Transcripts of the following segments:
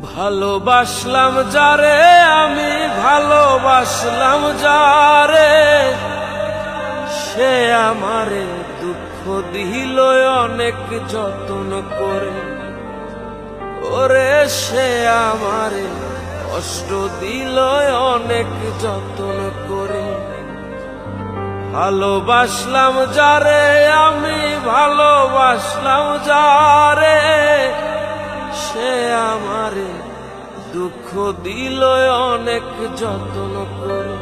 ভালোবাসলাম যারে আমি ভালোবাসলাম যারে, সে আমারে দুঃখ দিল অনেক যত্ন করে। ওরে সে আমারে কষ্ট দিল অনেক যত্ন করে। ভালোবাসলাম যারে আমি ভালোবাসলাম যারে, সে আমারে দুঃখ দিল অনেক যত্ন করে।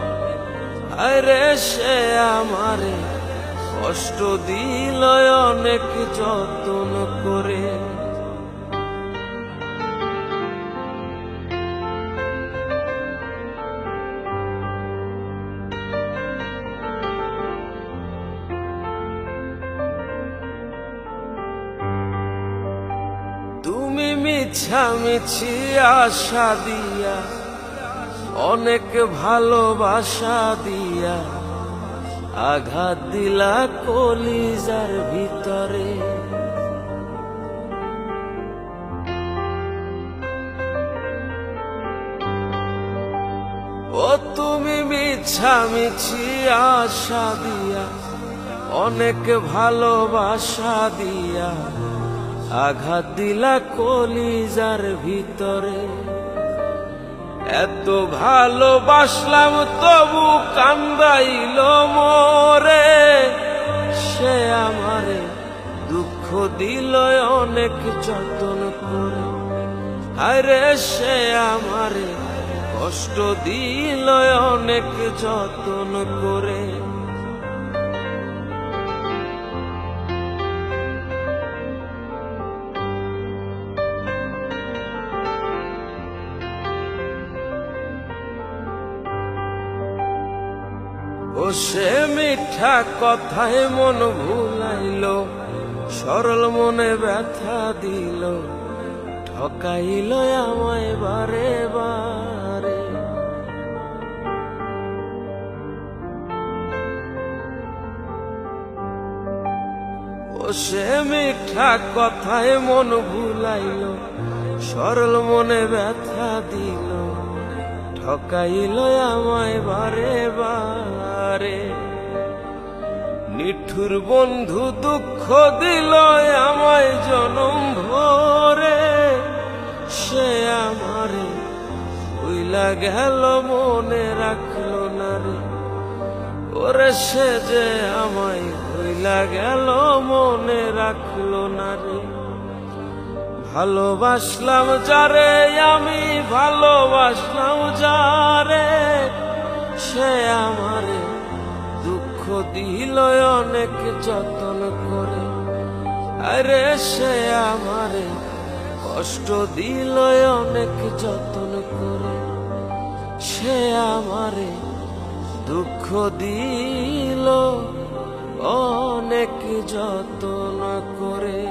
আরে সে আমারে কষ্ট দিল অনেক যত্ন করে। তুমি মিছামিছি আশা দিয়া অনেক ভালোবাসা দিয়া আঘাত দিলা কলিজার ভিতরে। ও তুমি মিছামিছি আশা দিয়া অনেক ভালোবাসা দিয়া আঘাত দিলা কলিজার ভিতরে। এত ভালোবাসলাম তবু কান্দাইল মোরে, সে আমারে দুঃখ দিল অনেক যত্ন করে। আরে সে আমারে কষ্ট দিল অনেক যত্ন করে। ও সে মিঠা কথায় মন ভুলাইল, সরল মনে ব্যথা দিল, ঠকাইল আমায় বারে বারে। ও সে মিঠা কথায় মন ভুলাইল, সরল মনে ব্যথা দিল, ঠকাইল আমায় বারে বারে। নিঠুর বন্ধু দুঃখ দিল আমায় জনম ভরে, সে আমারে ভুইলা গেল মনে রাখলো না রে। ওরে সে যে আমায় ভুইলা গেল মনে রাখলো না রে। ভালোবাসলাম যারে আমি ভালোবাসলাম যারে, সে আমারে দুঃখ দিল অনেক যত্ন করে। আরে সে আমারে কষ্ট দিল অনেক যত্ন করে। সে আমারে দুঃখ দিল অনেক যত্ন করে।